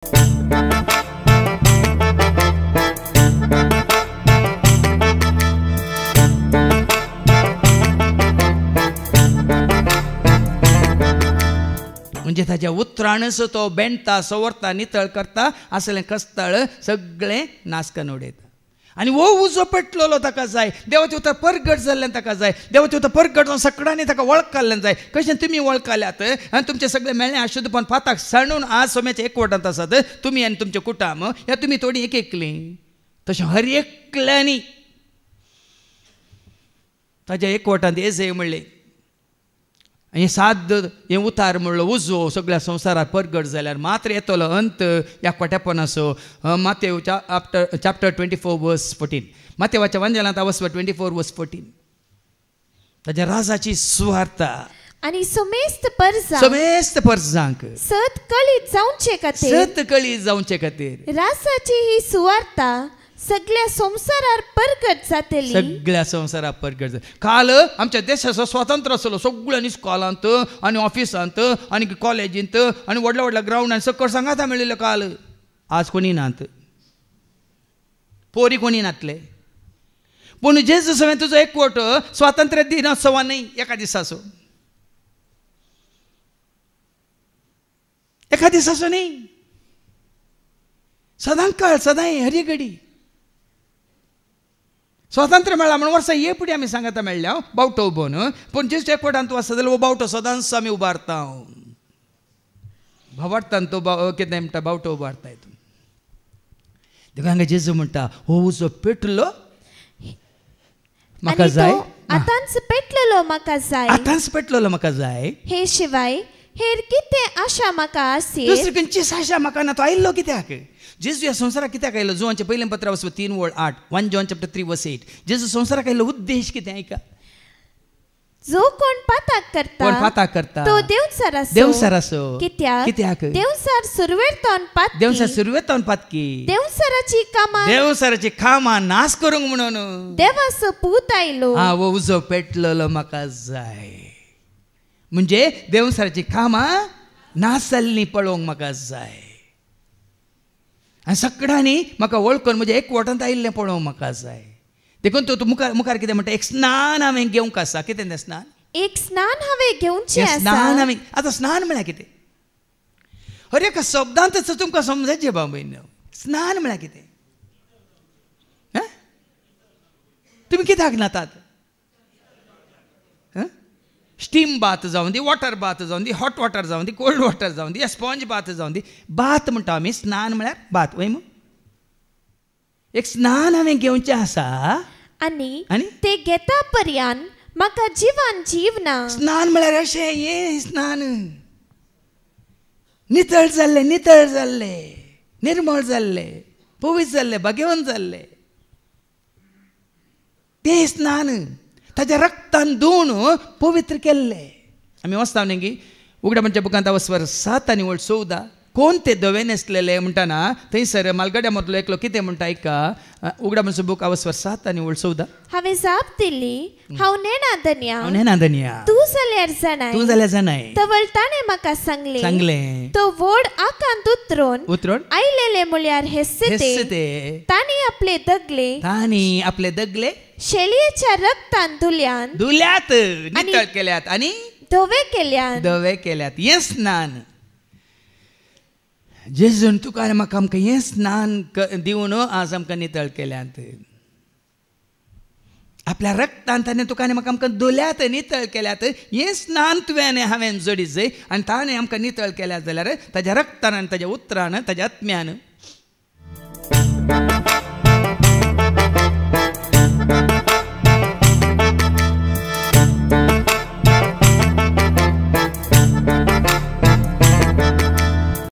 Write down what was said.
म्हणजे ताच्या उतराणस तो बेंडता सवरता नितळ करता असलें कस्तळ सगळें नासकन उडयता. आनी वो उजो पेटलेलो ताका जाय, देवाचे उतर परगट जाल्ल्यान ताका जाय, देवाचे उतर परगट जावन सगळ्यांनी ताका वळखल्यान जाय. कशें तुमी वळखल्यात आनी तुमचे सगळे मेळ्ळे अशुद्धपण पाताक सणून आज सोम्याचे एकवटांत आसात तुमी आनी तुमचे कुटुंब ह्या तुमी थोडी एक एकलीं. तशें हर एकल्यांनी ताच्या एकवटांत येजय म्हणलें हे साद हे उतार म्हणलो उजो सगळ्या संवसारात परगट जाल्यार मात्र येतलो अंत ह्या कोट्यापणाचो. मातेव चॅप्टर 24 वर्स 14 मातेवाच्या वांजेलांत वचप 24 वर्स 14 ताच्या राजाची सुवार्ता आणि समेस्त परजांक सत कळीत जावचे खातीर राजाची ही सुवार्ता सगळ्या संवसारार परगट जातली. सगळ्या संवसारात परगट जातली. काल आमच्या देशाचो स्वातंत्र्य आसलो सगळ्यांनी इस्कॉलांत आनी ऑफिसांत आनी कॉलेजींत आनी व्हडल्या व्हडल्या ग्राउंडांत सकट सांगाता मेळिल्लो काल. आज कोणी नात, पोरी कोणी नातले. पूण जेजू सगळें तुजो एकवट स्वातंत्र्य दिनोत्सवा न्हय एका दिसाचो, एका दिसाचो न्हय, सदां काळ सदां हरी घडी स्वातंत्र्य मेळ्ळा म्हणून वर्सा हे पुढे आमी सांगता मेळ्ळ्या बावटो उबोन. पूण जेजू एकवटांत तूं आसा जाल्यार हो बावटो सदांच आमी उबारता. भवाडटान तो कितें म्हणटा बावटो उबारताय तूं. देखून हांगा जेजू म्हणटा हो उजो पेटलो म्हाका जाय, आतांच पेटलेलो म्हाका जाय, आतांच पेटलेलो म्हाका जाय. हे शिवाय हेर कितें आशा म्हाका आसी, दुसरी खंयचीच आशा म्हाका ना. तो आयिल्लो कित्याक? जेजू ह्या संवसाराक कित्याक आयलो? जोहांचें पयलें पत्र वचप 3:8 1 John chapter 3 verse 8. जेजू संवसाराक आयिल्लो उद्देश कितें ऐका? जो कोण पाताक करता तो देवसार आसो. कित्याक देवसार सुरवेतावन पातकी देवसाराची कामां नाश करूंक म्हणून देवाचो पूत आयलो. वो उजो पेटलेलो म्हाका जाय. म्हणजे देवसाराची कामां नाश जाल्लीं पळोवंक म्हाका जाय. आनी सगळ्यांनी म्हाका वळखून म्हणजे एकवटांत आयिल्लें पळोवंक म्हाका जाय. देखून तूं मुखार कितें म्हणटा? एक स्नान हांवें घेवंक आसा. कितें तें स्नान? एक स्नान हांवें घेवचें आसा. स्नान हांवें आतां स्नान म्हळ्यार कितें? हर एका शब्दांत तुमकां समजायचें भाव बहीण. स्नान म्हळ्यार कितें? तुमी कित्याक न्हातात? स्टीम बाथ जावन दी, वॉटर बाथ जावन दी, हॉट वॉटर जावन दी, कोल्ड वॉटर जावन दी, स्पॉन्ज बाथ जावन दी. बाथ म्हणटा आमी, स्नान म्हळ्यार बाथ. वय मग एक स्नान हांवें घेवचें आसा आनी ते घेता पर्यान म्हाका जिवान जीवना. स्नान म्हळ्यार अशें हे स्नान नितळ जाल्ले निर्मळ जाल्ले पवित्र जाल्ले भाग्यवान जाल्ले ते स्नान ताच्या रक्तान धुवन पवित्र केल्ले. आमी वचता न्ही उगडामणच्या बुकांत वचवर 7 आनी 14 कोण ते धवे न्हेसलेले म्हणटाना थंयसर मालगड्या मदलो एकलो कितें म्हणटा ऐका. उगडामणचो बूक वचवर 7 आनी 14 हांवें जाप दिली हांव नेनादन्या तूं जाल्यार जाणाय. तवळ ताणें म्हाका सांगलें तो व्हड आकांत उतरून आयलेले म्हळ्यार हेस्से तांणी आपले दगले शेळयेच्या रक्तान धुल्यात नितळ केल्यात आनी धवे केल्यात. हें स्नान जेजून तुका आनी म्हाका आमकां हें स्नान दिवन आज आमकां नितळ केल्यात. आपल्या रक्तान ताणें तुका आनी म्हाका आमकां धुल्यात नितळ केल्यात. हें स्नान तुवें आनी हांवें जोडीत जाय आनी ताणें आमकां नितळ केल्यात जाल्यार ताज्या रक्तान आनी ताज्या उतरान ताज्या आत्म्यान